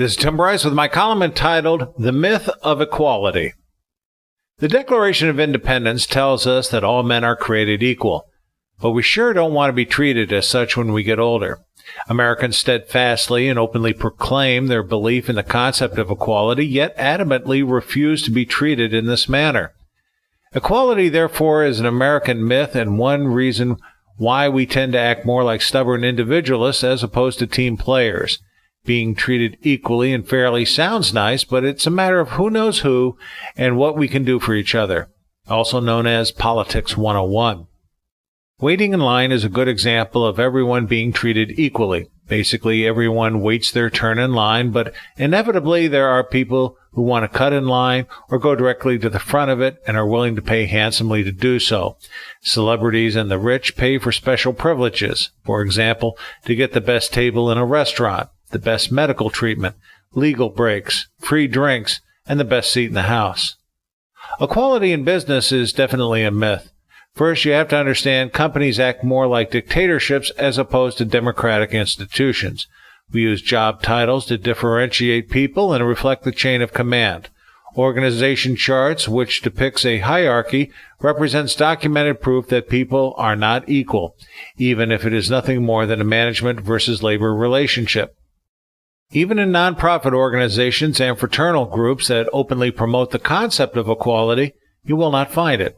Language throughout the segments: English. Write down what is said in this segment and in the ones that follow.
This is Tim Bryce with my column entitled The Myth of Equality. The Declaration of Independence tells us that all men are created equal, but we sure don't want to be treated as such when we get older. Americans steadfastly and openly proclaim their belief in the concept of equality, yet adamantly refuse to be treated in this manner. Equality, therefore, is an American myth and one reason why we tend to act more like stubborn individualists as opposed to team players. Being treated equally and fairly sounds nice, but it's a matter of who knows who and what we can do for each other, also known as Politics 101. Waiting in line is a good example of everyone being treated equally. Basically, everyone waits their turn in line, but inevitably there are people who want to cut in line or go directly to the front of it and are willing to pay handsomely to do so. Celebrities and the rich pay for special privileges, for example, to get the best table in a restaurant, the best medical treatment, legal breaks, free drinks, and the best seat in the house. Equality in business is definitely a myth. First, you have to understand companies act more like dictatorships as opposed to democratic institutions. We use job titles to differentiate people and reflect the chain of command. Organization charts, which depicts a hierarchy, represents documented proof that people are not equal, even if it is nothing more than a management versus labor relationship. Even in nonprofit organizations and fraternal groups that openly promote the concept of equality, you will not find it.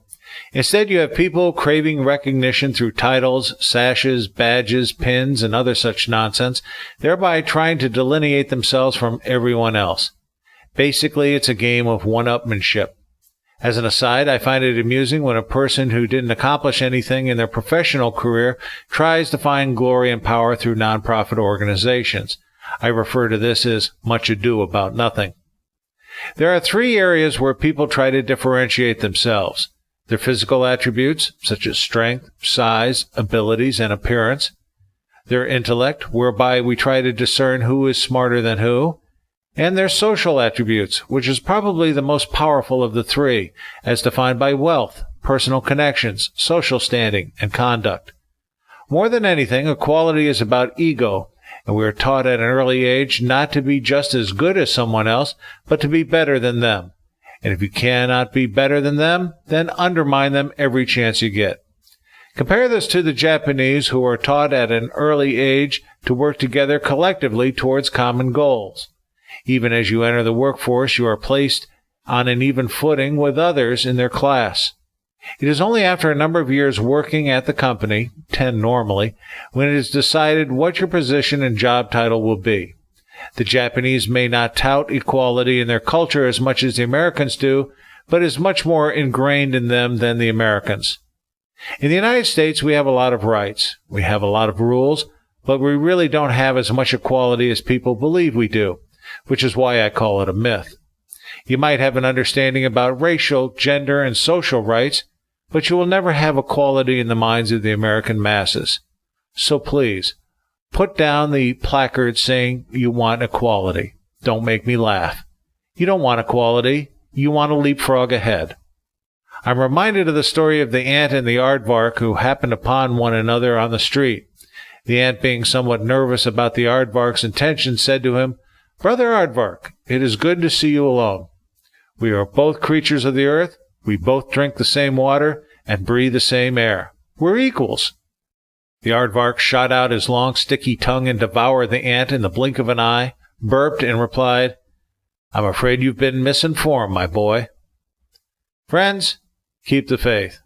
Instead, you have people craving recognition through titles, sashes, badges, pins, and other such nonsense, thereby trying to delineate themselves from everyone else. Basically, it's a game of one-upmanship. As an aside, I find it amusing when a person who didn't accomplish anything in their professional career tries to find glory and power through nonprofit organizations. I refer to this as much ado about nothing. There are three areas where people try to differentiate themselves: their physical attributes, such as strength, size, abilities, and appearance; their intellect, whereby we try to discern who is smarter than who; and their social attributes, which is probably the most powerful of the three, as defined by wealth, personal connections, social standing, and conduct. More than anything, equality is about ego, and we are taught at an early age not to be just as good as someone else, but to be better than them. And if you cannot be better than them, then undermine them every chance you get. Compare this to the Japanese, who are taught at an early age to work together collectively towards common goals. Even as you enter the workforce, you are placed on an even footing with others in their class. It is only after a number of years working at the company, 10 normally, when it is decided what your position and job title will be. The Japanese may not tout equality in their culture as much as the Americans do, but is much more ingrained in them than the Americans. In the United States, we have a lot of rights. We have a lot of rules, but we really don't have as much equality as people believe we do, which is why I call it a myth. You might have an understanding about racial, gender, and social rights, but you will never have equality in the minds of the American masses. So please, put down the placard saying you want equality. Don't make me laugh. You don't want equality. You want to leapfrog ahead. I'm reminded of the story of the ant and the aardvark who happened upon one another on the street. The ant, being somewhat nervous about the aardvark's intentions, said to him, "Brother Aardvark, it is good to see you alone. We are both creatures of the earth. We both drink the same water and breathe the same air. We're equals." The aardvark shot out his long, sticky tongue and devoured the ant in the blink of an eye, burped, and replied, "I'm afraid you've been misinformed, my boy." Friends, keep the faith.